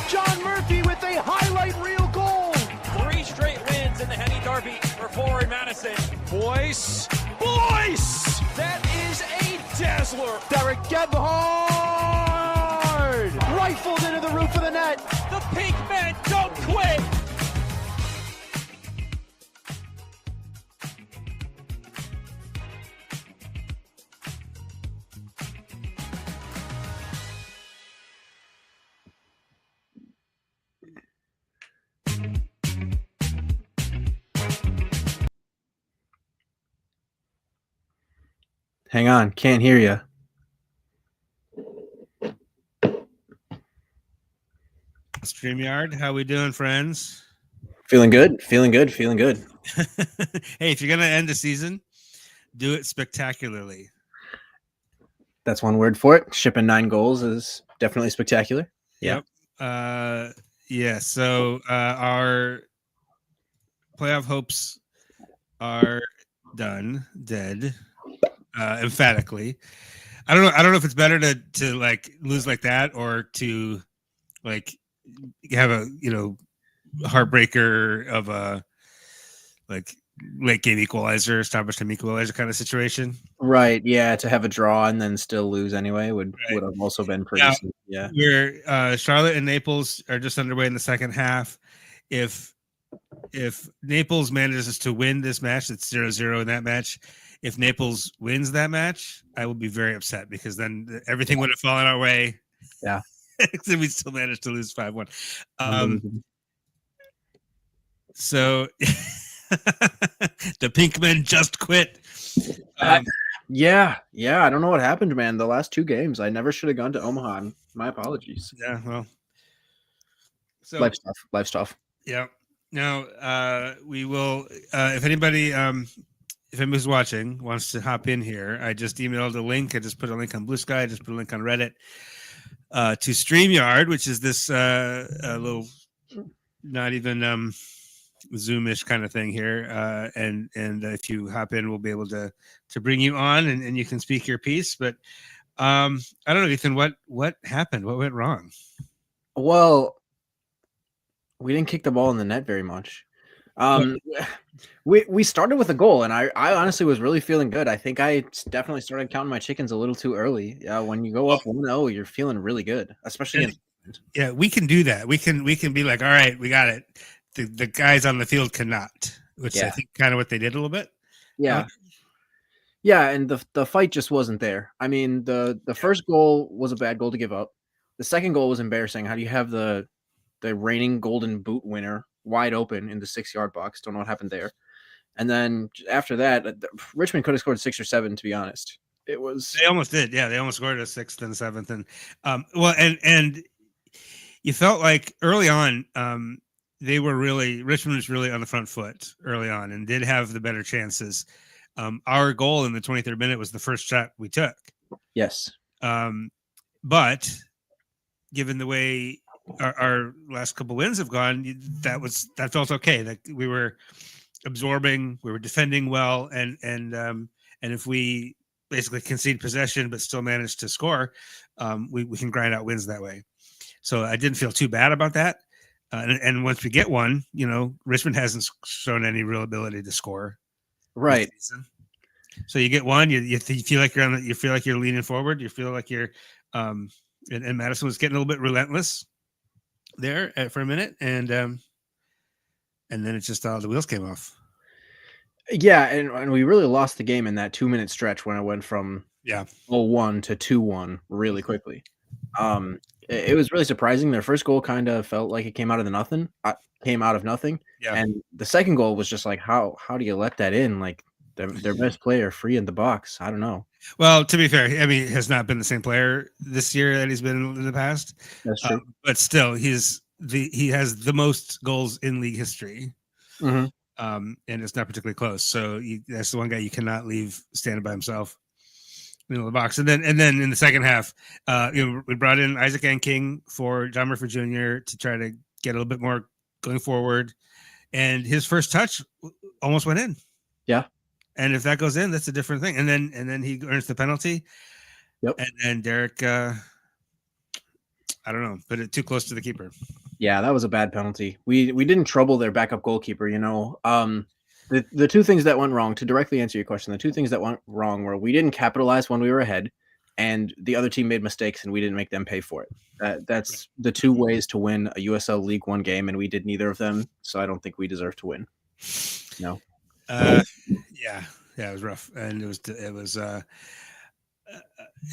John Murphy with a highlight reel goal. 3 straight wins in the Henny Derby for Forward Madison. Boyce. That is a dazzler. Derek Gebhard. Rifled into the roof of the net. The Pink Men don't quit. Hang on, can't hear you. StreamYard, how we doing, friends? Feeling good. Hey, if you're gonna end the season, do it spectacularly. That's one word for it. Shipping 9 goals is definitely spectacular. Yeah. Yep. So our playoff hopes are dead. Emphatically. I don't know if it's better to like lose like that or to like have a heartbreaker of a like late game equalizer, stoppage time equalizer kind of situation. Right. Yeah. To have a draw and then still lose anyway would have also been pretty. Yeah. Where Charlotte and Naples are just underway in the second half. If Naples manages to win this match, it's 0-0 in that match. If Naples wins that match, I will be very upset because then everything would have fallen our way. Yeah. We still managed to lose 5-1. So the Pink Men just quit. Yeah. I don't know what happened, man. The last 2 games, I never should have gone to Omaha. My apologies. Yeah, well. So Life stuff. Yeah. Now we will. If anybody, if anybody's watching, wants to hop in here, I just emailed a link. I just put a link on Blue Sky. I just put a link on Reddit to StreamYard, which is this little, not even Zoom-ish kind of thing here. And if you hop in, we'll be able to bring you on and you can speak your piece. But I don't know, Ethan, what happened? What went wrong? Well, we didn't kick the ball in the net very much. We started with a goal, and I honestly was really feeling good. I think I definitely started counting my chickens a little too early. Yeah, when you go up 1-0, you're feeling really good, especially. Yeah, we can do that. We can be like, all right, we got it. The guys on the field cannot, which I think kind of what they did a little bit. Yeah. Yeah, and the fight just wasn't there. I mean, the first goal was a bad goal to give up. The second goal was embarrassing. How do you have the reigning Golden Boot winner wide open in the 6-yard box? Don't know what happened there. And then after that, Richmond could have scored 6 or 7. To be honest, it was they almost did. Yeah, they almost scored a 6th and 7th, and and you felt like early on, Richmond was really on the front foot early on and did have the better chances. Our goal in the 23rd minute was the first shot we took. Yes. But given the way our last couple wins have gone, that felt okay. That we were absorbing, we were defending well, and if we basically concede possession but still manage to score, we can grind out wins that way. So I didn't feel too bad about that. And once we get one, Richmond hasn't shown any real ability to score. Right. So you get one, you feel like you feel like you're leaning forward. You feel like you're, and Madison was getting a little bit relentless there for a minute, and then it's just all the wheels came off. Yeah, and we really lost the game in that 2-minute stretch when it went from 0-1 to 2-1 really quickly. It was really surprising. Their first goal kind of felt like it came out of nothing. Yeah. And the second goal was just like, how do you let that in? Like their best player free in the box. I don't know. Well, to be fair, I mean, he has not been the same player this year that he's been in the past. That's true. But still, he has the most goals in league history. Mm-hmm. And it's not particularly close. So that's the one guy you cannot leave standing by himself in the box. And then in the second half, we brought in Isaac King for John Murphy Jr. to try to get a little bit more going forward. And his first touch almost went in. Yeah. And if that goes in, that's a different thing. And then he earns the penalty. Yep. And then Derek, I don't know, put it too close to the keeper. Yeah, that was a bad penalty. We didn't trouble their backup goalkeeper, you know. The two things that went wrong, to directly answer your question, the two things that went wrong were we didn't capitalize when we were ahead, and the other team made mistakes and we didn't make them pay for it. That's the two ways to win a USL League One game, and we did neither of them, so I don't think we deserve to win. No. Yeah, it was rough, and it was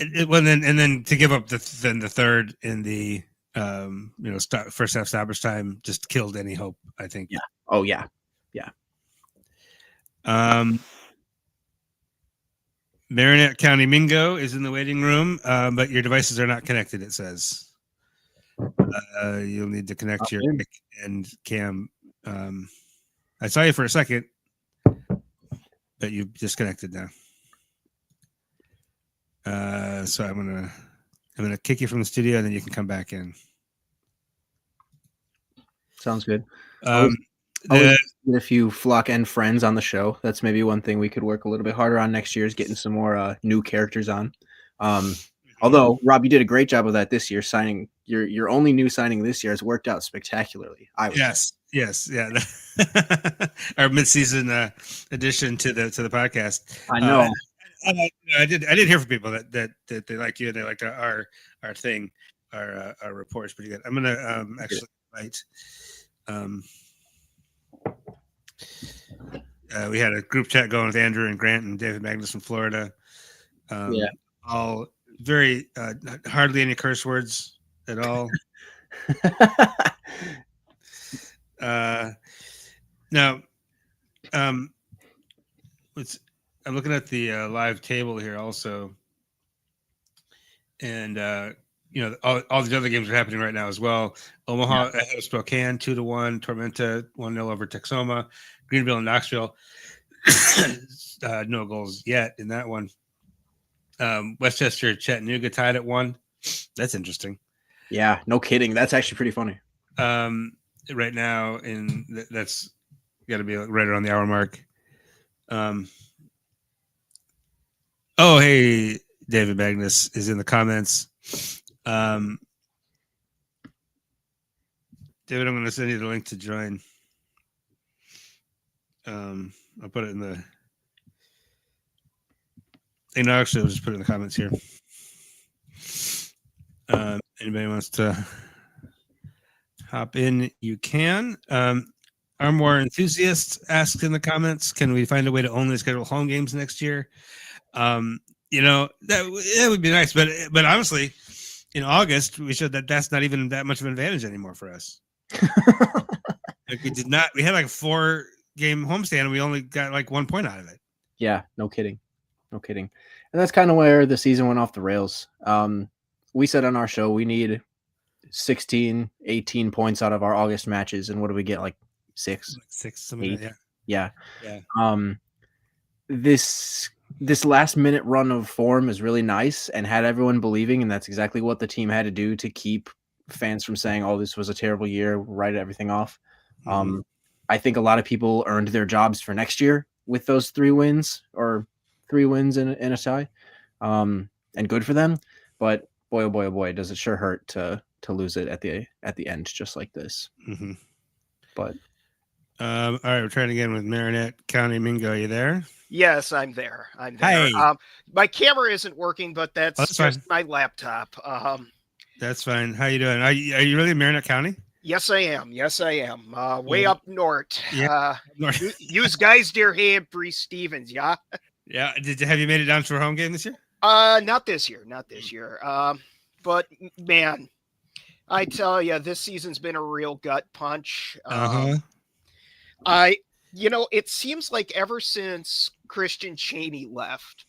and then to give up the third in the first half stoppage time just killed any hope, I think. Yeah. Oh yeah. Marinette County Mingo is in the waiting room, but your devices are not connected, it says. You'll need to connect your mic and cam. I saw you for a second, but you've disconnected now. So I'm gonna kick you from the studio, and then you can come back in. Sounds good. Get a few Flock End friends on the show. That's maybe one thing we could work a little bit harder on next year, is getting some more new characters on. Although Rob, you did a great job of that this year. Signing your only new signing this year has worked out spectacularly. Yes, yeah. Our mid-season addition to the podcast. I know. I did hear from people that they like you and they like our thing, our reports pretty good. I'm gonna actually invite. We had a group chat going with Andrew and Grant and David Magnus from Florida. All very hardly any curse words at all. Now, I'm looking at the live table here also, and all these other games are happening right now as well. Omaha ahead of Spokane 2-1, Tormenta 1-0 over Texoma, Greenville and Knoxville no goals yet in that one. Westchester Chattanooga tied at 1. That's interesting. Yeah, no kidding. That's actually pretty funny. Right now, that's got to be right around the hour mark. Oh, hey, David Magnus is in the comments. David, I'm going to send you the link to join. I'll put it in the. Actually, I'll just put it in the comments here. Anybody wants to hop in, you can. Our more enthusiasts asked in the comments, can we find a way to only schedule home games next year? That would be nice, but honestly, in August we showed that's not even that much of an advantage anymore for us. We had like a 4-game homestand and we only got like 1 point out of it. Yeah, no kidding. And that's kind of where the season went off the rails. We said on our show we need 16, 18 points out of our August matches, and what do we get? Like 6, 8? Yeah. This last minute run of form is really nice and had everyone believing, and that's exactly what the team had to do to keep fans from saying, "Oh, this was a terrible year, write everything off." Mm-hmm. I think a lot of people earned their jobs for next year with those 3 wins in a tie, and good for them. But boy, oh boy, oh boy, does it sure hurt to lose it at the end just like this. Mm-hmm. But all right, we're trying again with Marinette County Mingo. Are you there? Yes, I'm there. Hey. My camera isn't working, but that's just fine. my laptop. That's fine. How you doing? Are you really in Marinette County? Yes, I am. Way up north. Yeah. Use guys, dear Humphrey Stevens. Yeah. Yeah. Have you made it down to a home game this year? Not this year. But man, I tell you, this season's been a real gut punch. It seems like ever since Christian Chaney left,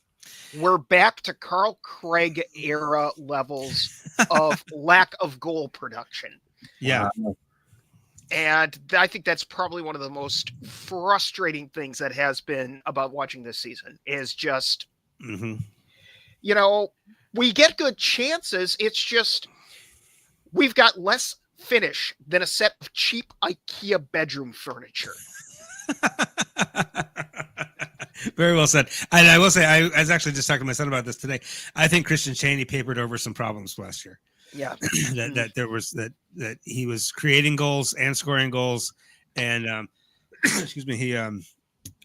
we're back to Carl Craig era levels of lack of goal production. Yeah. And I think that's probably one of the most frustrating things that has been about watching this season is just, we get good chances. It's just, we've got less finish than a set of cheap IKEA bedroom furniture. Very well said. And I will say, I was actually just talking to my son about this today. I think Christian Chaney papered over some problems last year. Yeah, that there was that he was creating goals and scoring goals, and excuse me, he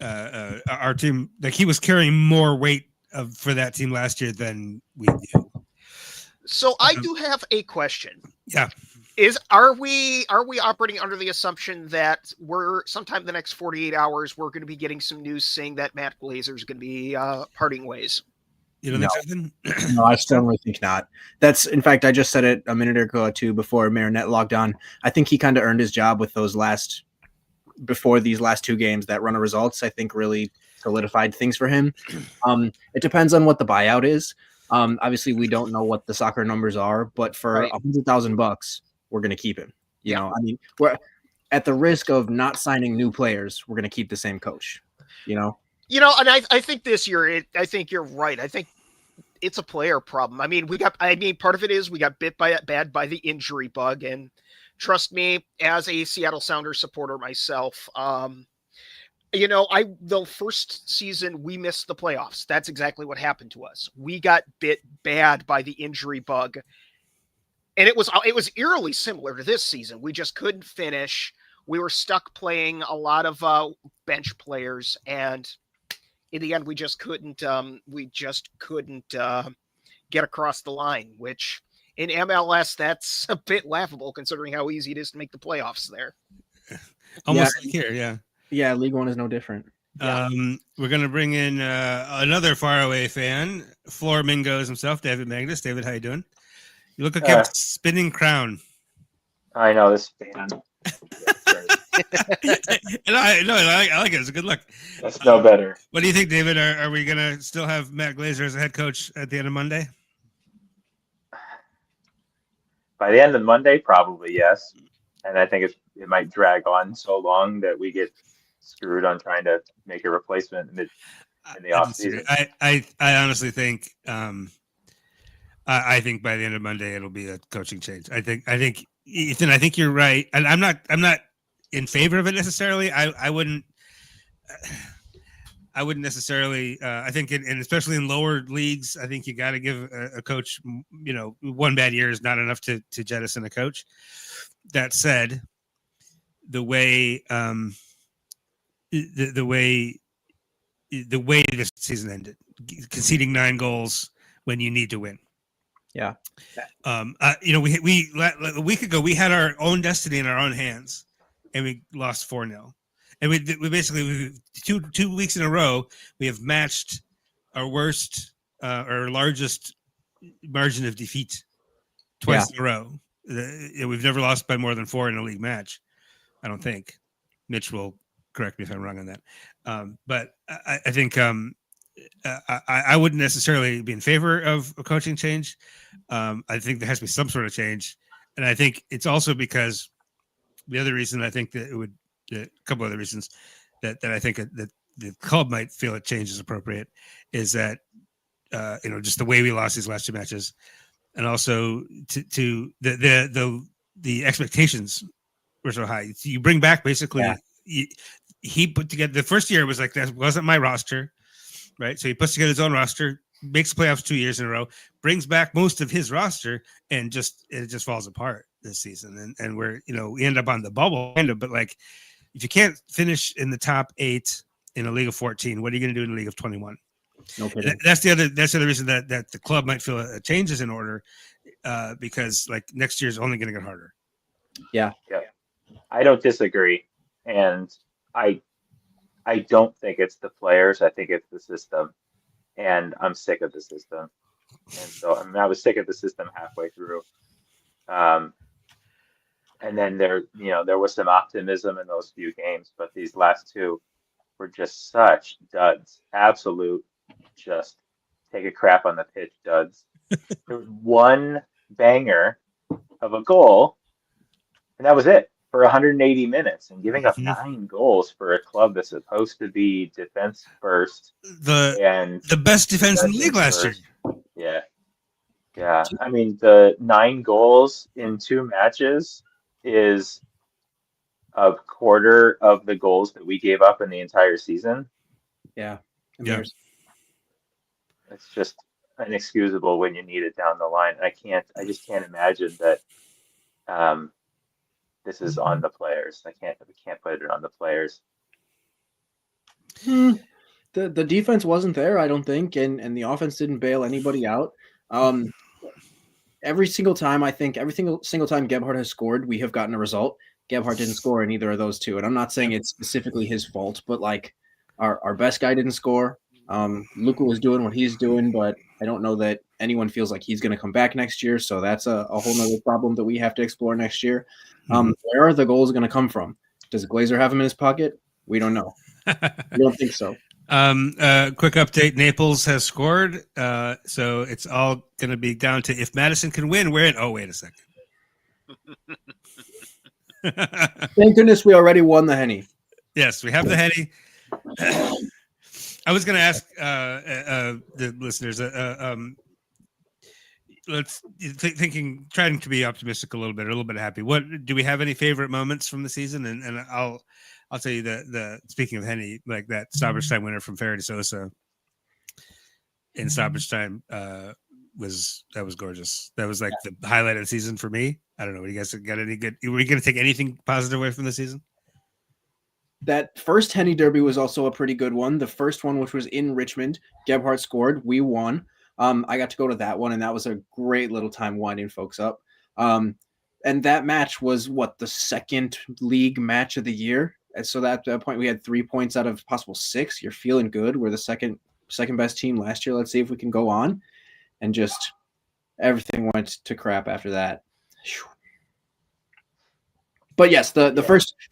our team, like, he was carrying more weight for that team last year than we do. So I do have a question. Yeah. Are we operating under the assumption that we're sometime the next 48 hours we're going to be getting some news saying that Matt Glazer is going to be parting ways? You don't think so? No, I strongly think not. That's, in fact, I just said it a minute ago too before Marinette logged on. I think he kind of earned his job with before these last two games. That run of results, I think, really solidified things for him. It depends on what the buyout is. Obviously, we don't know what the soccer numbers are, but for $100,000, we're going to keep him. You know, I mean, we're at the risk of not signing new players. We're going to keep the same coach. And I think this year, I think you're right. I think it's a player problem. I mean, part of it is we got bit bad by the injury bug, and trust me, as a Seattle Sounders supporter myself, the first season we missed the playoffs. That's exactly what happened to us. We got bit bad by the injury bug, and it was eerily similar to this season. We just couldn't finish. We were stuck playing a lot of bench players, and in the end, we just couldn't get across the line, which in MLS, that's a bit laughable considering how easy it is to make the playoffs there. Almost like here, yeah. Yeah, League One is no different. Yeah. We're going to bring in another faraway fan, Flamingos himself, David Magnus. David, how you doing? You look like you have a spinning crown. I know this fan. And I like it. It's a good look. That's no better. What do you think, David? Are we going to still have Matt Glazer as a head coach at the end of Monday? By the end of Monday, probably yes. And I think it might drag on so long that we get screwed on trying to make a replacement in the offseason. I honestly think I think by the end of Monday it'll be a coaching change. I think Ethan, I think you're right. And I'm not in favor of it necessarily. I wouldn't necessarily. I think, and especially in lower leagues, I think you got to give a coach. One bad year is not enough to jettison a coach. That said, the way this season ended, conceding 9 goals when you need to win. Yeah. We a week ago we had our own destiny in our own hands, and we lost 4-0. And we basically two weeks in a row we have matched our worst our largest margin of defeat twice in a row. We've never lost by more than 4 in a league match, I don't think. Mitch will correct me if I'm wrong on that. But I think I wouldn't necessarily be in favor of a coaching change. I think there has to be some sort of change. And I think it's also because the other reason I think that a couple other reasons that I think that the club might feel a change is appropriate is that, just the way we lost these last 2 matches. And also to the expectations were so high. You bring back basically, he put together the first year was like, that wasn't my roster, right? So he puts together his own roster, makes playoffs 2 years in a row, brings back most of his roster, and it just falls apart this season. And we're, we end up on the bubble kind of, but like, if you can't finish in the top 8 in a league of 14, what are you going to do in a league of 21? No that's the other reason that the club might feel a change is in order, because like next year is only going to get harder. Yeah. I don't disagree, and I don't think it's the players. I think it's the system, and I'm sick of the system. And so I was sick of the system halfway through. And then there was some optimism in those few games, but these last 2 were just such duds, absolute. Just take a crap on the pitch duds. There was one banger of a goal, and that was it for 180 minutes. And giving up 9 goals for a club that's supposed to be defense first, the best defense in the league last year. Yeah. I mean, the 9 goals in 2 matches is a quarter of the goals that we gave up in the entire season. Yeah. Yeah. It's just inexcusable when you need it down the line. I just can't imagine that this is on the players. We can't put it on the players. The defense wasn't there, I don't think, and the offense didn't bail anybody out. Every single time Gebhardt has scored, we have gotten a result. Gebhardt didn't score in either of those two, and I'm not saying it's specifically his fault, but like our best guy didn't score. Luka was doing what he's doing, but I don't know that anyone feels like he's going to come back next year, so that's a whole nother problem that we have to explore next year. Where are the goals going to come from? Does Glazer have them in his pocket? We don't know. I don't think so. Quick update: Naples has scored, so it's all going to be down to if Madison can win. We're in. Oh, wait a second. Thank goodness we already won the Henny. Yes, we have the Henny. I was going to ask the listeners. Trying to be optimistic a little bit happy. What do we have any favorite moments from the season? And I'll tell you the speaking of Henny, like that stoppage time winner from Faraday Sosa in stoppage time was gorgeous. That was like the highlight of the season for me. I don't know. You guys got any good? Were you going to take anything positive away from the season? That first Henny Derby was also a pretty good one. The first one, which was in Richmond, Gebhardt scored. We won. I got to go to that one, and that was a great little time winding folks up. And that match was the second league match of the year. And so at that point, we had 3 points out of possible 6. You're feeling good. We're the second best team last year. Let's see if we can go on. And just everything went to crap after that. But yes, the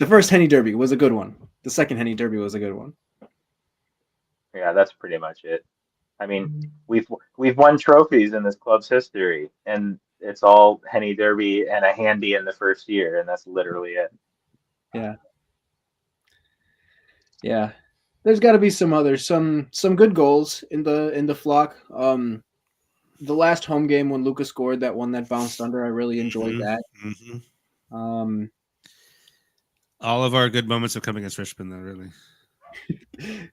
first Henny Derby was a good one. The second Henny Derby was a good one. Yeah, that's pretty much it. I mean, we've won trophies in this club's history, and it's all Henny Derby and a handy in the first year, and that's literally it. Yeah. Yeah. There's got to be some good goals in the flock. The last home game when Luka scored that one that bounced under, I really enjoyed that. Mm-hmm. All of our good moments have come against Richmond, though, really.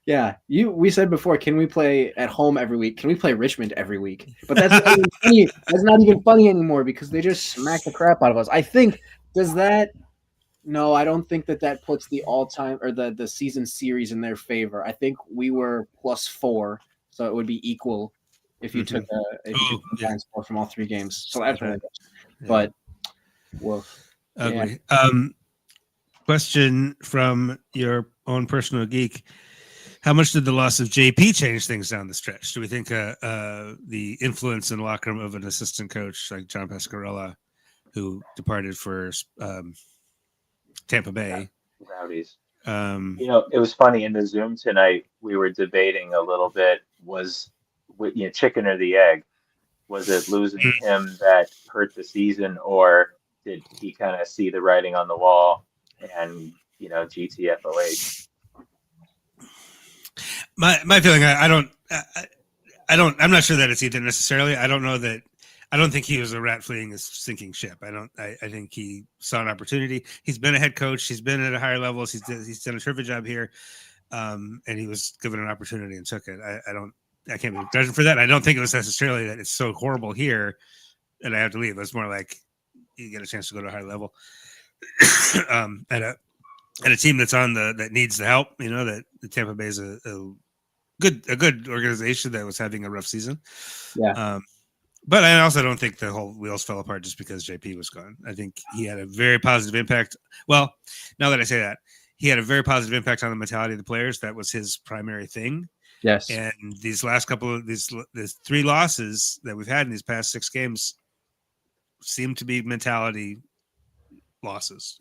Yeah, we said before, can we play at home every week? Can we play Richmond every week? But that's not even funny. That's not even funny anymore because they just smack the crap out of us. I think no, I don't think that puts the all-time or the season series in their favor. I think we were +4, so it would be equal if you took the score from all 3 games. So that's right. But ugly. Yeah. Question from your own personal geek: how much did the loss of JP change things down the stretch? Do we think the influence in the locker room of an assistant coach like John Pasquarella, who departed for Tampa Bay? Rowdies. It was funny in the Zoom tonight. We were debating a little bit: was chicken or the egg? Was it losing him that hurt the season, or did he kind of see the writing on the wall and GTFOH? My feeling, I'm not sure that it's either necessarily. I don't think he was a rat fleeing a sinking ship. I think he saw an opportunity. He's been a head coach. He's been at a higher level. He's done a terrific job here. And he was given an opportunity and took it. I can't be judging for that. I don't think it was necessarily that it's so horrible here and I have to leave. It's more like you get a chance to go to a high level at a team that's that needs the help. That the Tampa Bay is a good organization that was having a rough season. Yeah. But I also don't think the whole wheels fell apart just because JP was gone. I think he had a very positive impact. Well, now that I say that, he had a very positive impact on the mentality of the players. That was his primary thing. Yes. And these last couple of these 3 losses that we've had in these past 6 games seem to be mentality losses,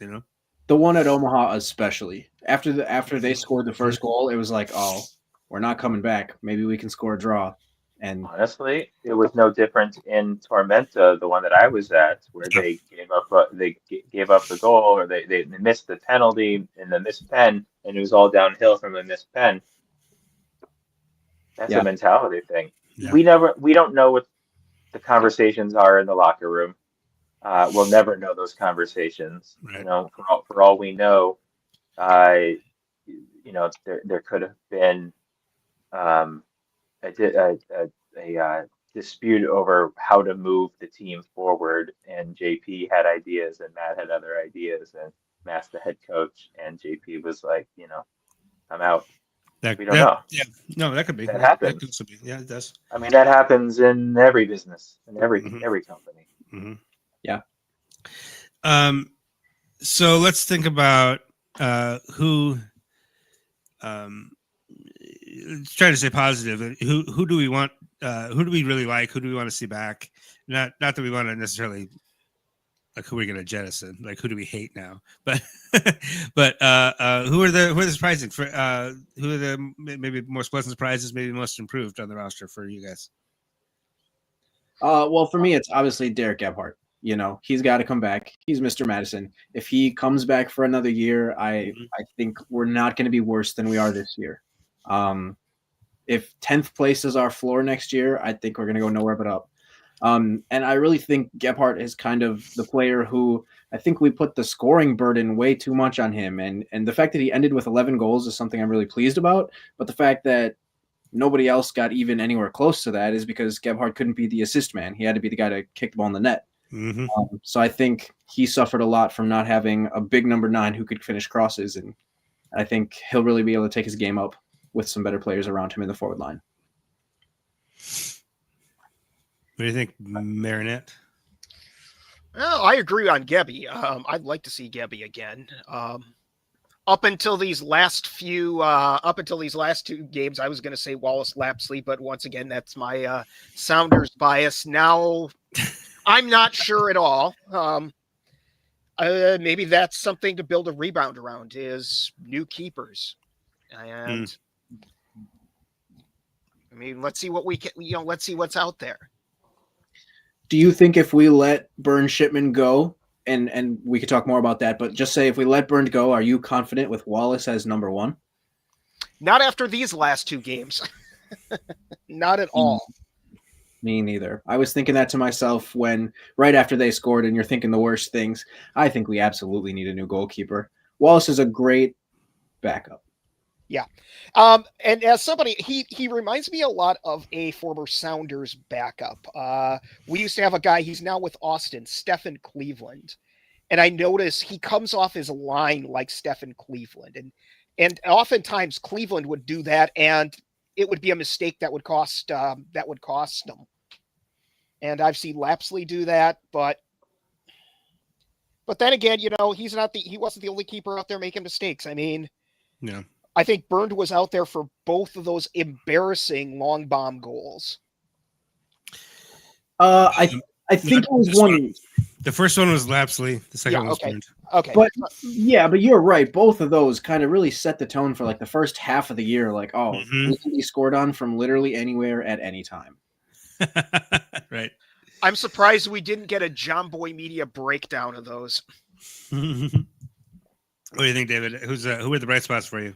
The one at Omaha especially. After they scored the first goal, it was like, oh, we're not coming back. Maybe we can score a draw. And honestly, it was no different in Tormenta, the one that I was at, where they gave up the goal, or they missed the penalty and the missed pen, and it was all downhill from the missed pen. That's a mentality thing. Yeah. We don't know what the conversations are in the locker room. We'll never know those conversations. Right. For all we know, there could have been a dispute over how to move the team forward, and JP had ideas and Matt had other ideas, and Matt's the head coach, and JP was like, I'm out. We don't know. Yeah, no, that could be. That That happens. could also be. Yeah, it does. I mean, that happens in every business, in every company. Mm-hmm. Yeah. So let's think about who. Trying to stay positive. Who do we want? Who do we really like? Who do we want to see back? Not that we want to necessarily like who we're going to jettison. Like who do we hate now? But who are the surprising for? Who are the maybe most pleasant surprises? Maybe most improved on the roster for you guys? Well, for me, it's obviously Derek Gebhardt. He's got to come back. He's Mr. Madison. If he comes back for another year, I think we're not going to be worse than we are this year. If 10th place is our floor next year, I think we're going to go nowhere but up. And I really think Gebhardt is kind of the player who I think we put the scoring burden way too much on him. And the fact that he ended with 11 goals is something I'm really pleased about. But the fact that nobody else got even anywhere close to that is because Gebhardt couldn't be the assist man. He had to be the guy to kick the ball in the net. Mm-hmm. So I think he suffered a lot from not having a big number 9 who could finish crosses. And I think he'll really be able to take his game up with some better players around him in the forward line. What do you think, Marinette? Well, I agree on Gebby. I'd like to see Gebby again. Up until these last 2 games, I was going to say Wallace Lapsley, but once again, that's my Sounders bias. Now, I'm not sure at all. Maybe that's something to build a rebound around is new keepers. And I mean, let's see what we can, let's see what's out there. Do you think if we let Burn Shipman go, and we could talk more about that, but just say if we let Burn go, are you confident with Wallace as number 1? Not after these last 2 games. Not at all. Me neither. I was thinking that to myself right after they scored, and you're thinking the worst things. I think we absolutely need a new goalkeeper. Wallace is a great backup. Yeah. And as somebody, he reminds me a lot of a former Sounders backup. We used to have a guy, he's now with Austin, Stephen Cleveland. And I notice he comes off his line like Stephen Cleveland. And oftentimes Cleveland would do that, and it would be a mistake that would cost them. And I've seen Lapsley do that, but then again, he wasn't the only keeper out there making mistakes. I mean, yeah. I think Bernd was out there for both of those embarrassing long bomb goals. I think it was one. The first one was Lapsley. The second one was Bernd. Okay. But you're right. Both of those kind of really set the tone for like the first half of the year. Like, we can be scored on from literally anywhere at any time. Right. I'm surprised we didn't get a John Boy Media breakdown of those. What do you think, David? Who are the bright spots for you?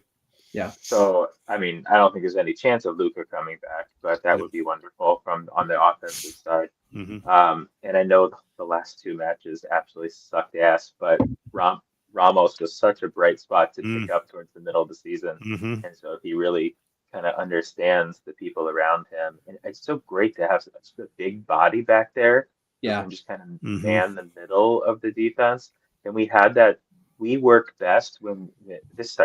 Yeah. So, I mean, I don't think there's any chance of Luka coming back, but that would be wonderful on the offensive side. Mm-hmm. And I know the last 2 matches absolutely sucked ass, but Ramos was such a bright spot to pick up towards the middle of the season. Mm-hmm. And so he really kind of understands the people around him. And it's so great to have such a big body back there. Yeah. And just kind of man the middle of the defense. And we had that. We work best when this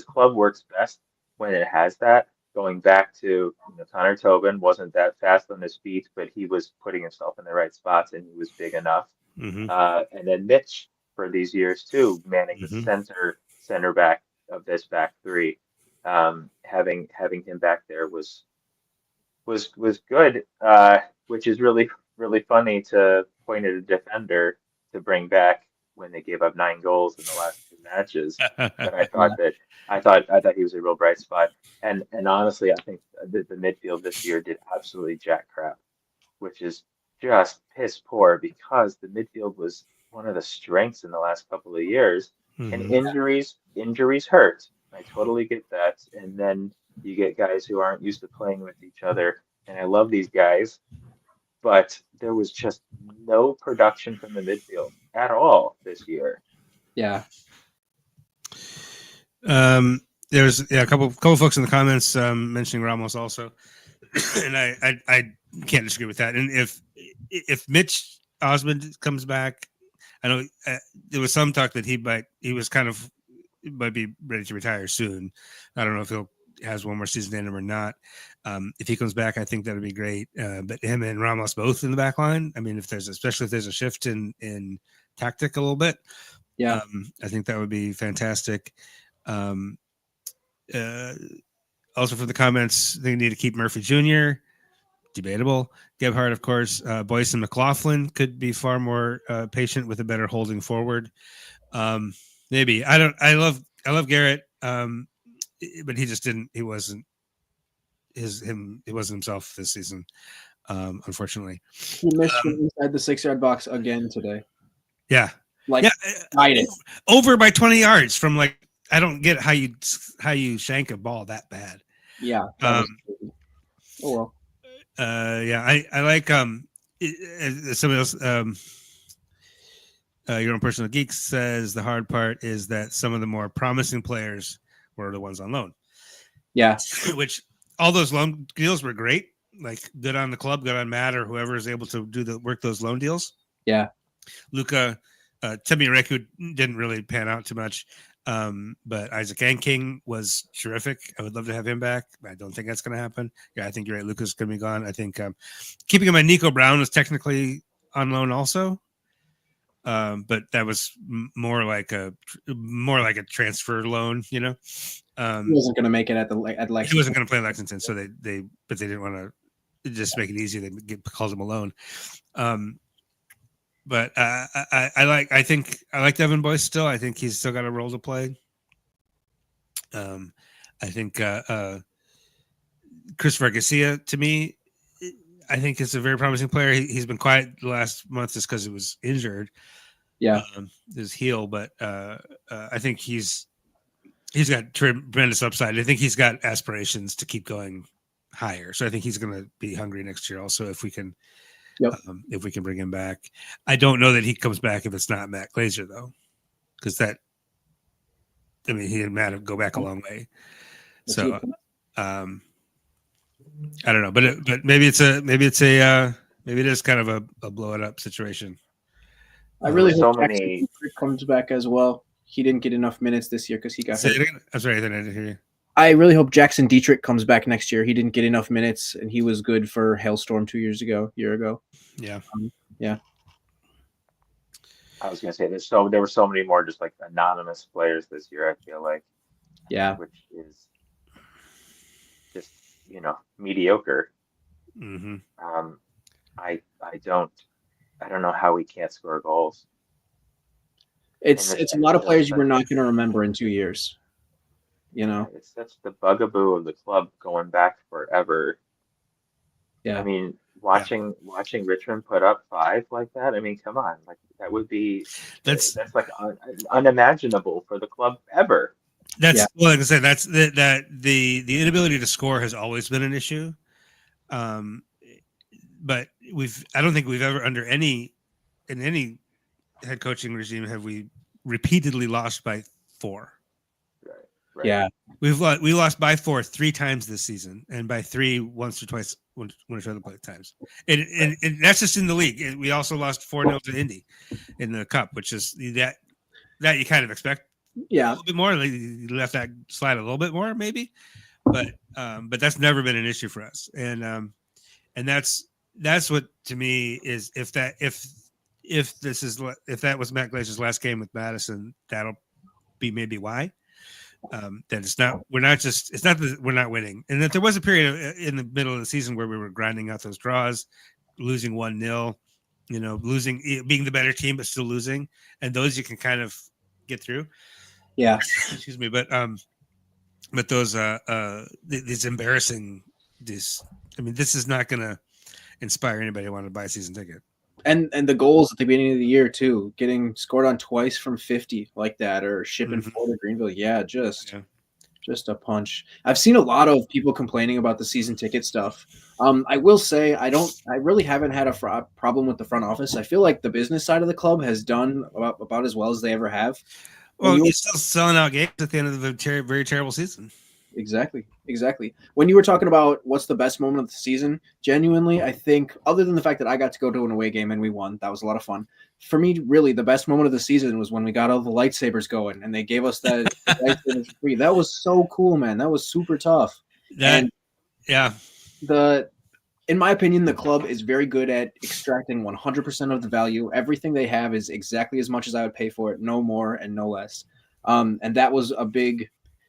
club works best when it has that. Going back to Connor Tobin wasn't that fast on his feet, but he was putting himself in the right spots and he was big enough. Mm-hmm. And then Mitch for these years too, manning the center back of this back 3. Having him back there was good, which is really really funny to point at a defender to bring back when they gave up 9 goals in the last 2 matches. But I thought he was a real bright spot. And honestly, I think the midfield this year did absolutely jack crap, which is just piss poor because the midfield was one of the strengths in the last couple of years. And injuries hurt. I totally get that. And then you get guys who aren't used to playing with each other. And I love these guys, but there was just no production from the midfield at all this year. Yeah. there's a couple folks in the comments mentioning Ramos also, and I can't disagree with that. And if Mitch Osmond comes back, I know there was some talk that he might be ready to retire soon. I don't know if he'll has one more season in him or not. If he comes back, I think that would be great. But him and Ramos both in the back line. I mean, especially if there's a shift in tactic a little bit, Yeah. I think that would be fantastic. Also from the comments, they need to keep Murphy Jr. Debatable. Gebhardt, of course. Boyce and McLaughlin could be far more patient with a better holding forward. Maybe I love Garrett, but he wasn't himself this season. Unfortunately, he missed from inside the 6-yard box again today. Yeah, over by 20 yards from like. I don't get how you shank a ball that bad. Yeah. Oh well. Yeah, I like somebody else. Your own personal geek says the hard part is that some of the more promising players were the ones on loan. Yeah, which all those loan deals were great. Like good on the club, good on Matt or whoever is able to work those loan deals. Yeah, Luka, Temi Reku didn't really pan out too much. But Isaac King was terrific. I would love to have him back. I don't think that's going to happen. Yeah, I think you're right. Luka's going to be gone. I think keeping him on Nico Brown was technically on loan also. But that was more like a transfer loan, you know. He wasn't going to make it at Lexington. He wasn't going to play Lexington, so they didn't want to just make it easy. They called him a loan. But I think I like Devin Boyce still. I think he's still got a role to play. I think Christopher Garcia, to me, I think is a very promising player. He's been quiet the last month just because he was injured. Yeah, his heel, but I think he's got tremendous upside. I think he's got aspirations to keep going higher. So I think he's going to be hungry next year. Also, if we can. Yep. If we can bring him back, I don't know that he comes back if it's not Matt Glazer though, because he and Matt go back a long way. So, I don't know, but maybe it is kind of a blow it up situation. I really hope Jackson comes back as well. He didn't get enough minutes this year because he got hurt. I'm sorry, I didn't hear you. I really hope Jackson Dietrich comes back next year. He didn't get enough minutes, and he was good for Hailstorm 2 years ago. Yeah. Yeah. I was going to say there were so many more just like anonymous players this year. I feel like, yeah, which is just mediocre. Mm-hmm. I don't know how we can't score goals. It's a lot of players you were not going to remember in 2 years. It's such the bugaboo of the club going back forever. Yeah, I mean, watching Richmond put up 5 like that. I mean, come on, like that would be that's like unimaginable for the club ever. Well, like I said, that's the inability to score has always been an issue. But I don't think we've ever in any head coaching regime have we repeatedly lost by 4. Right. Yeah, we lost by 4 3 times this season, and by 3 once or twice one or two other times. And that's just in the league. We also lost 4-0 to Indy in the cup, which is that you kind of expect. Yeah, a little bit more. You left that slide a little bit more, maybe, but that's never been an issue for us, and that's what to me is if that was Matt Glazer's last game with Madison, that'll be maybe why. That it's not that we're not winning, and that there was a period in the middle of the season where we were grinding out those draws, losing 1-0, being the better team but still losing, and those you can kind of get through. Yeah, excuse me, but those these embarrassing this is not going to inspire anybody to want to buy a season ticket. And the goals at the beginning of the year too, getting scored on twice from 50 like that, or shipping 4 to Greenville. Yeah, just a punch. I've seen a lot of people complaining about the season ticket stuff. I will say I really haven't had a problem with the front office. I feel like the business side of the club has done about as well as they ever have. Well, you're still selling out games at the end of the very terrible season. Exactly. When you were talking about what's the best moment of the season, genuinely, I think, other than the fact that I got to go to an away game and we won, that was a lot of fun. For me, really, the best moment of the season was when we got all the lightsabers going and they gave us that lightsabers free. That was so cool, man. That was super tough. In my opinion, the club is very good at extracting 100% of the value. Everything they have is exactly as much as I would pay for it, no more and no less. And that was a big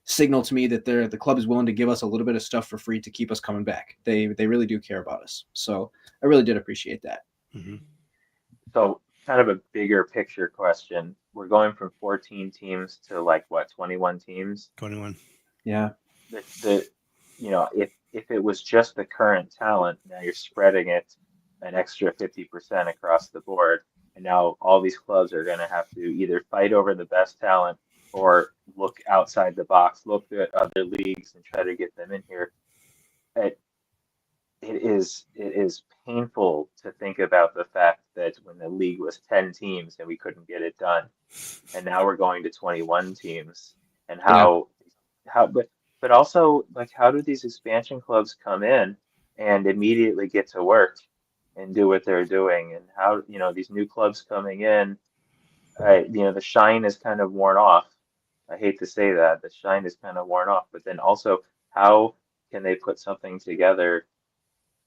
signal to me that the club is willing to give us a little bit of stuff for free to keep us coming back. They really do care about us. So I really did appreciate that. Mm-hmm. So kind of a bigger picture question. We're going from 14 teams to 21 teams? 21. Yeah. If it was just the current talent, now you're spreading it an extra 50% across the board. And now all these clubs are going to have to either fight over the best talent or look outside the box, look at other leagues and try to get them in here. It is painful to think about the fact that when the league was 10 teams and we couldn't get it done, and now we're going to 21 teams, and but also how do these expansion clubs come in and immediately get to work and do what they're doing, and how these new clubs coming in, the shine is kind of worn off. I hate to say that the shine is kind of worn off, but then also how can they put something together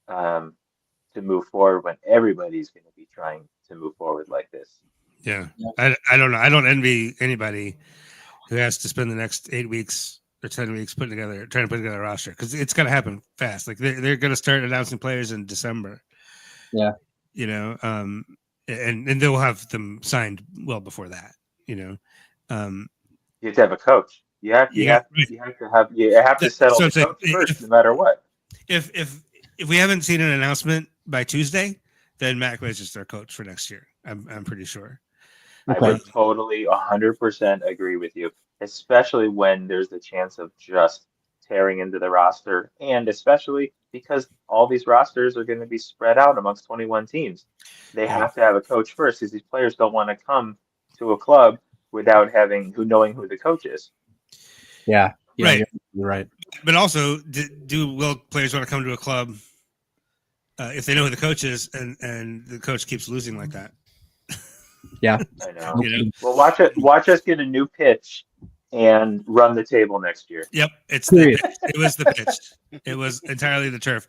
to move forward when everybody's going to be trying to move forward like this? Yeah. I don't know. I don't envy anybody who has to spend the next 8 weeks or 10 weeks trying to put together a roster, because it's going to happen fast. They're going to start announcing players in December. Yeah. And they'll have them signed well before that. You have to have a coach. You have to settle the coach first, no matter what. If we haven't seen an announcement by Tuesday, then Matt Glazer's their coach for next year. I'm pretty sure. I would totally 100% agree with you, especially when there's the chance of just tearing into the roster, and especially because all these rosters are going to be spread out amongst 21 teams. They have to have a coach first, because these players don't want to come to a club without knowing who the coach is. Yeah, right. You're right. But also, will players want to come to a club if they know who the coach is, and the coach keeps losing like that? Yeah, I know. Well, watch us get a new pitch and run the table next year. Yep, it was the pitch. It was entirely the turf.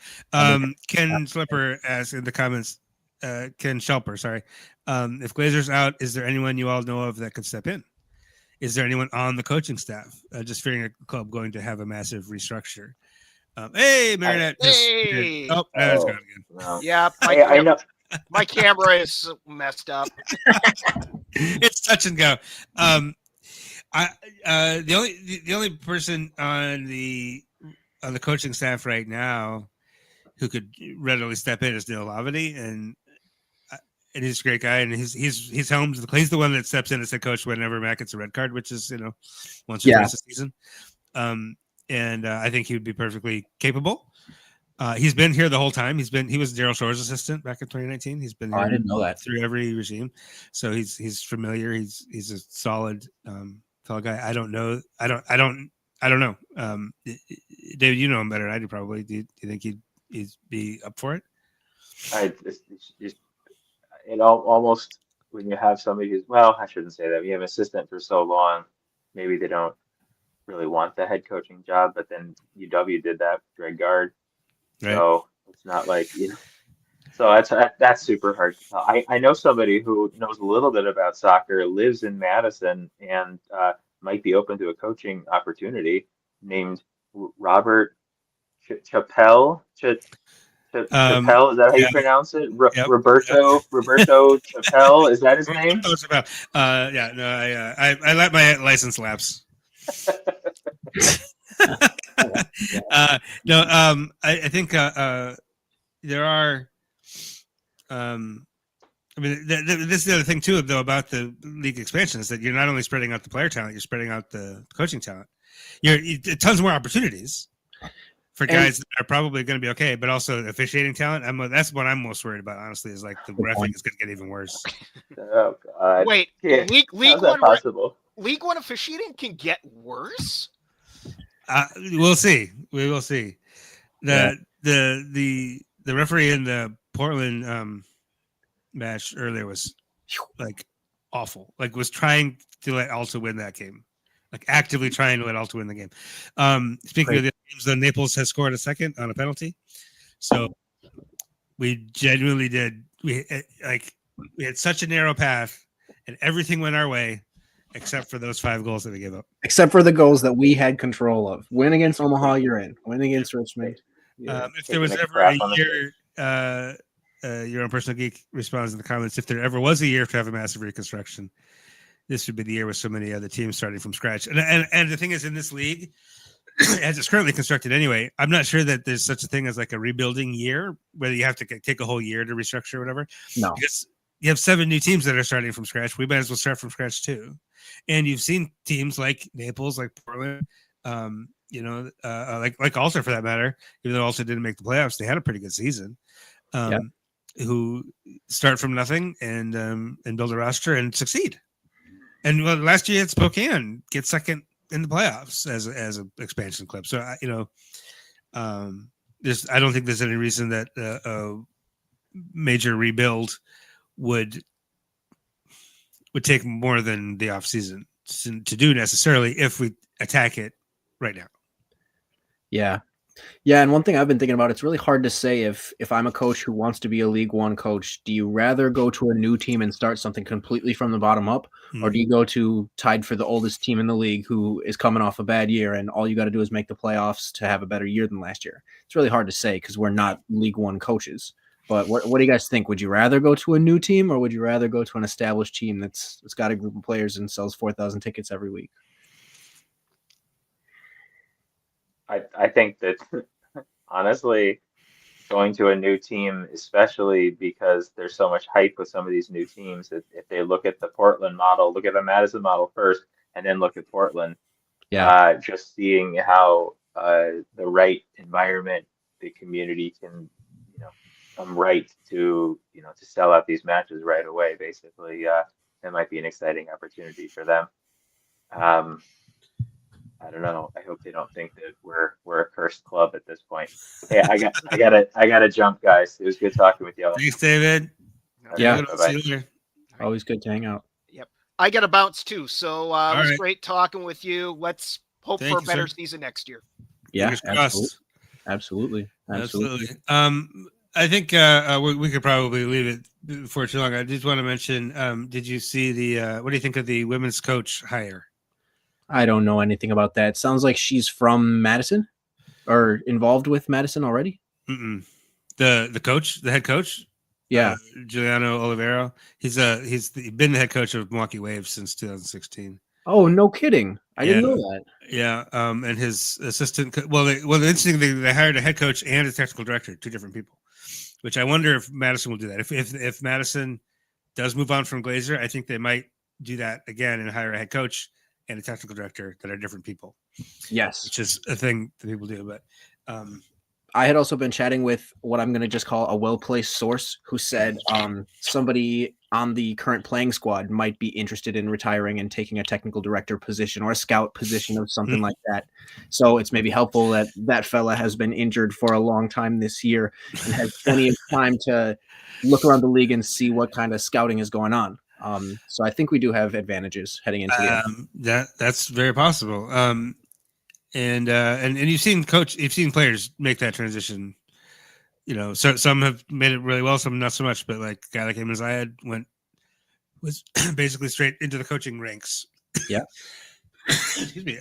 Ken Slipper asked in the comments. Ken Schelper, sorry. If Glazer's out, is there anyone you all know of that could step in? Is there anyone on the coaching staff? Just fearing a club going to have a massive restructure. Hey, Marinette. Hey. Oh, it's gone again. No. Yeah, I know. My camera is messed up. It's touch and go. The only person on the coaching staff right now who could readily step in is Neil Lavity, and he's a great guy, and he's Helms. He's the one that steps in as head coach whenever Matt gets a red card, which is once or twice a season. And I think he would be perfectly capable. He's been here the whole time. He was Daryl Shore's assistant back in 2019. He's been here I didn't know that. through every regime, so he's familiar. He's a solid fellow guy. I don't know. David, you know him better than I do, probably. Do you think he'd be up for it? It almost, when you have somebody who's, well, I shouldn't say that. When you have an assistant for so long, maybe they don't really want the head coaching job, but then UW did that with Greg Gard. Right. So it's not like, so that's super hard to tell. I know somebody who knows a little bit about soccer, lives in Madison, and might be open to a coaching opportunity, named Robert Chappelle. Chappelle, is that how you pronounce it? Yep. Roberto Chappelle, is that his name? I let my license lapse. I think there are. This is the other thing too, though, about the league expansion, is that you're not only spreading out the player talent, you're spreading out the coaching talent. You're tons more opportunities for guys that are probably going to be okay, but also officiating talent. That's what I'm most worried about, honestly, is like the reffing is going to get even worse. Oh God! Wait, League One, League One officiating can get worse. We'll see. We will see. The referee in the Portland match earlier was like awful. Like was trying to let Alta win that game. Like actively trying to let Alta win the game. Speaking of the games, the Naples has scored a second on a penalty. So we genuinely did. We had such a narrow path, and everything went our way, except for those 5 goals that we gave up. Except for the goals that we had control of. Win against Omaha, you're in. Win against Richmond. If there was ever a year, your own personal geek responds in the comments. If there ever was a year to have a massive reconstruction, this would be the year with so many other teams starting from scratch. And the thing is, in this league, as it's currently constructed anyway, I'm not sure that there's such a thing as like a rebuilding year, whether you have to take a whole year to restructure or whatever. No. Because you have 7 new teams that are starting from scratch. We might as well start from scratch too. And you've seen teams like Naples, like Portland, like Ulster for that matter, even though Ulster didn't make the playoffs, they had a pretty good season. Who start from nothing and build a roster and succeed. And last year at Spokane, get second in the playoffs as an expansion club. So I don't think there's any reason that a major rebuild would take more than the off season to do necessarily if we attack it right now. Yeah, and one thing I've been thinking about, it's really hard to say if I'm a coach who wants to be a League One coach, do you rather go to a new team and start something completely from the bottom up, or do you go to tied for the oldest team in the league who is coming off a bad year and all you got to do is make the playoffs to have a better year than last year? It's really hard to say because we're not League One coaches. But what do you guys think? Would you rather go to a new team or would you rather go to an established team that's got a group of players and sells 4,000 tickets every week? I think that honestly, going to a new team, especially because there's so much hype with some of these new teams, that if they look at the Portland model, look at the Madison model first, and then look at Portland, just seeing how the right environment, the community can, come right to, to sell out these matches right away. Basically, that might be an exciting opportunity for them. I don't know. I hope they don't think that we're a cursed club at this point. Hey, I gotta jump, guys. It was good talking with y'all. Thanks, David. Yeah. Bye-bye. Always good to hang out. Yep. I got to bounce too. So it was great talking with you. Let's hope for a better season next year. Yeah, absolutely. I think we could probably leave it for too long. I just want to mention, did you see what do you think of the women's coach hire? I don't know anything about that. Sounds like she's from Madison or involved with Madison already. The coach, the head coach. Yeah. Giuliano Olivero. He's been the head coach of Milwaukee Waves since 2016. Oh, no kidding. I didn't know that. Yeah. And his assistant, the interesting thing, they hired a head coach and a technical director, 2 different people, which I wonder if Madison will do that. If Madison does move on from Glazer, I think they might do that again and hire a head coach and a technical director that are different people. Yes. Which is a thing that people do. But I had also been chatting with what I'm going to just call a well-placed source who said somebody on the current playing squad might be interested in retiring and taking a technical director position or a scout position or something like that. So it's maybe helpful that that fella has been injured for a long time this year and has plenty of time to look around the league and see what kind of scouting is going on. So I think we do have advantages heading into the that's very possible. And you've seen players make that transition. So some have made it really well, some not so much. But like a guy like Eamon Zayed was basically straight into the coaching ranks. Yeah. Excuse me.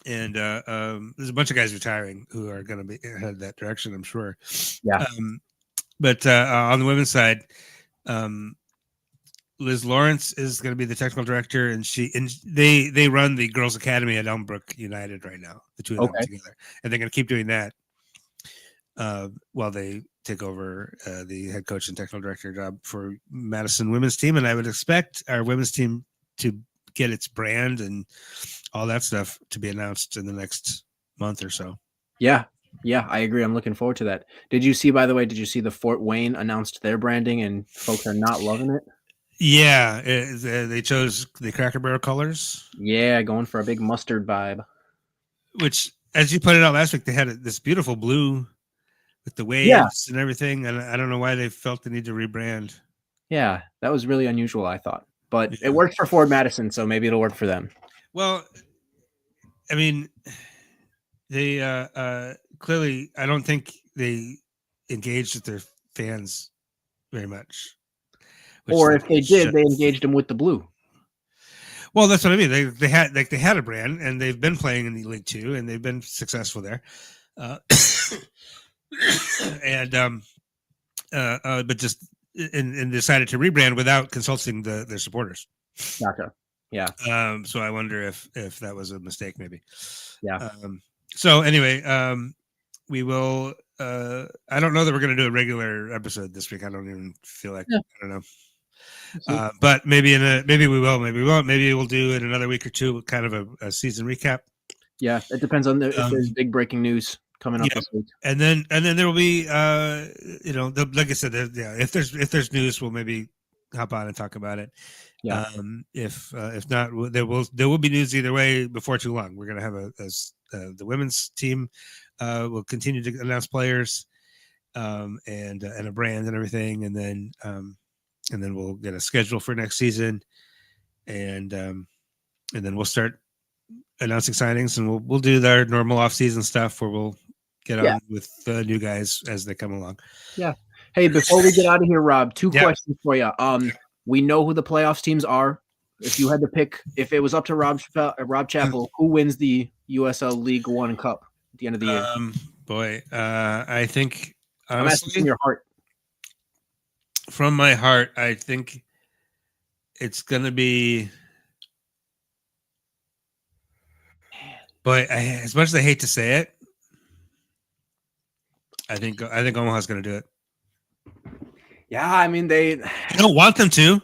And there's a bunch of guys retiring who are going to be headed that direction, I'm sure. Yeah. But on the women's side, Liz Lawrence is going to be the technical director, and they run the girls' academy at Elmbrook United right now. The 2 of them together, and they're going to keep doing that while they take over the head coach and technical director job for Madison women's team. And I would expect our women's team to get its brand and all that stuff to be announced in the next month or so. Yeah, I agree. I'm looking forward to that. Did you see the Fort Wayne announced their branding and folks are not loving it? Yeah, they chose the Cracker Barrel colors. Yeah, going for a big mustard vibe. Which, as you pointed out last week, they had this beautiful blue with the waves and everything, and I don't know why they felt the need to rebrand. Yeah, that was really unusual, I thought. But it worked for Ford Madison, so maybe it'll work for them. Well, I mean, they clearly, I don't think they engaged with their fans very much. Or if they did, they engaged them with the blue. Well, that's what I mean. They had a brand, and they've been playing in the League Two, and they've been successful there. But just and decided to rebrand without consulting their supporters. Gotcha. Yeah. So I wonder if that was a mistake, maybe. Yeah. So anyway, we will. I don't know that we're going to do a regular episode this week. I don't even feel like. I don't know. But maybe maybe we will, maybe we won't. Maybe we'll do in another week or two, kind of a season recap. Yeah, it depends on if there's big breaking news coming up this week. And then there will be, like I said, if there's news, we'll maybe hop on and talk about it. Yeah. If not, there will be news either way before too long. We're gonna have the women's team will continue to announce players, and a brand and everything, and then we'll get a schedule for next season, and then we'll start announcing signings, and we'll do our normal off-season stuff where we'll get on with new guys as they come along. Yeah. Hey, before we get out of here, Rob, two questions for you. We know who the playoffs teams are. If you had to pick, if it was up to Rob Chappell, who wins the USL League One Cup at the end of the year? I think honestly, I'm asking from your heart. From my heart, I think it's gonna be. But as much as I hate to say it, I think Omaha's going to do it. Yeah, I mean I don't want them to.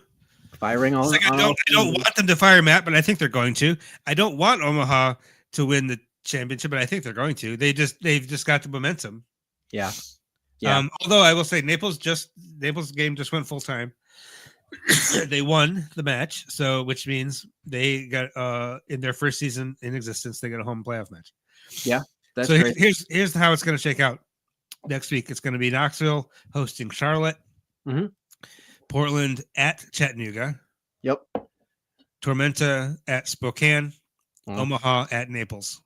Firing all. I don't want them to fire Matt, but I think they're going to. I don't want Omaha to win the championship, but I think they're going to. They've just got the momentum. Yeah. Yeah. Although I will say Naples game just went full time. They won the match, which means they got in their first season in existence, they got a home playoff match. Yeah, that's so great. Here's how it's going to shake out. Next week, it's going to be Knoxville hosting Charlotte, Portland at Chattanooga, Tormenta at Spokane, Omaha at Naples.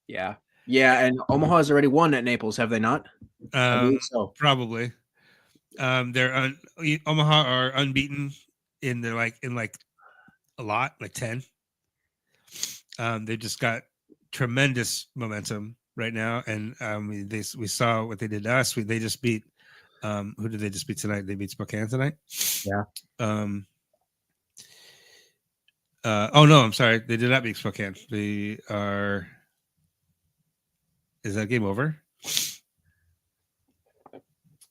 Yeah, and Omaha has already won at Naples, have they not? I believe so. Probably. Omaha are unbeaten in a lot, like 10. They just got tremendous momentum right now, and we saw what they did to us. They just beat. Who did they just beat tonight? They beat Spokane tonight. Yeah. Oh no, I'm sorry. They did not beat Spokane. They are. Is that game over?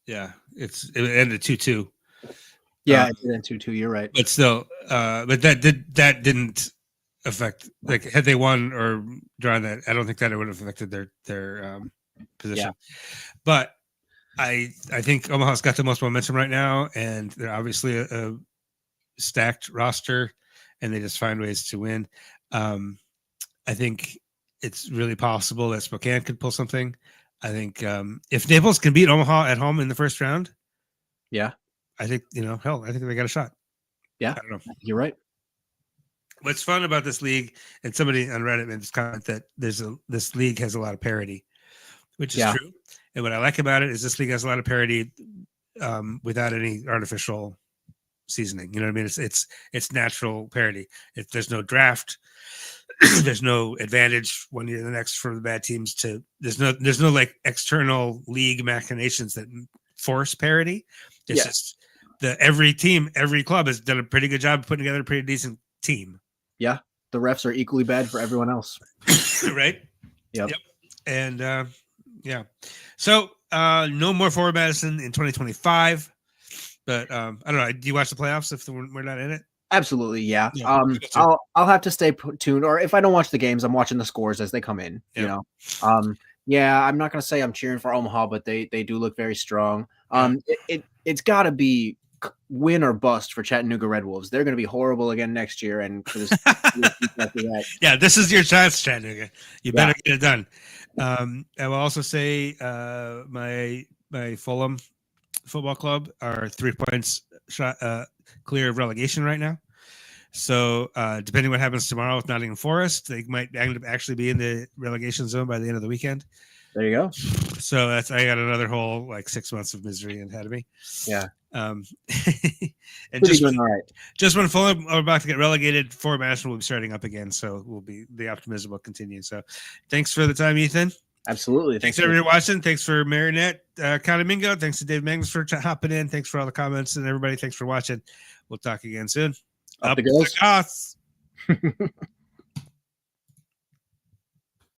Yeah, it ended 2-2. Yeah, it ended 2-2. You're right. But still, but that didn't affect. Like, had they won or drawn that, I don't think that it would have affected their position. Yeah. But I think Omaha's got the most momentum right now, and they're obviously a stacked roster, and they just find ways to win. I think it's really possible that Spokane could pull something. I think if Naples can beat Omaha at home in the first round, I think I think they got a shot. Yeah, I don't know. You're right. What's fun about this league, and somebody on Reddit made this comment that this league has a lot of parity, which is true. And what I like about it is this league has a lot of parity without any artificial seasoning. You know what I mean? It's natural parity. There's no draft. There's no advantage one year to the next for the bad teams. There's no like external league machinations that force parity. It's just every club has done a pretty good job of putting together a pretty decent team. Yeah, the refs are equally bad for everyone else. Right. Yep. And so no more Forward Madison in 2025. But I don't know. Do you watch the playoffs if we're not in it? Absolutely, yeah. I'll have to stay tuned, or if I don't watch the games, I'm watching the scores as they come in. Yeah. I'm not gonna say I'm cheering for Omaha, but they do look very strong. It's got to be win or bust for Chattanooga Red Wolves. They're going to be horrible again next year, and for this after that. Yeah, this is your chance, Chattanooga. You better get it done. I will also say my Fulham Football Club are 3 points clear of relegation right now. So depending what happens tomorrow with Nottingham Forest, they might actually be in the relegation zone by the end of the weekend. There you go. So I got another whole 6 months of misery ahead of me. Yeah. And just when Fulham are about to get relegated, Fort Master will be starting up again. So the optimism will continue. So thanks for the time, Ethan. Absolutely. Thanks everybody watching. Thanks for Marinette, Connie Mingo. Thanks to Dave Magnus for hopping in. Thanks for all the comments, and everybody. Thanks for watching. We'll talk again soon. Up the goals.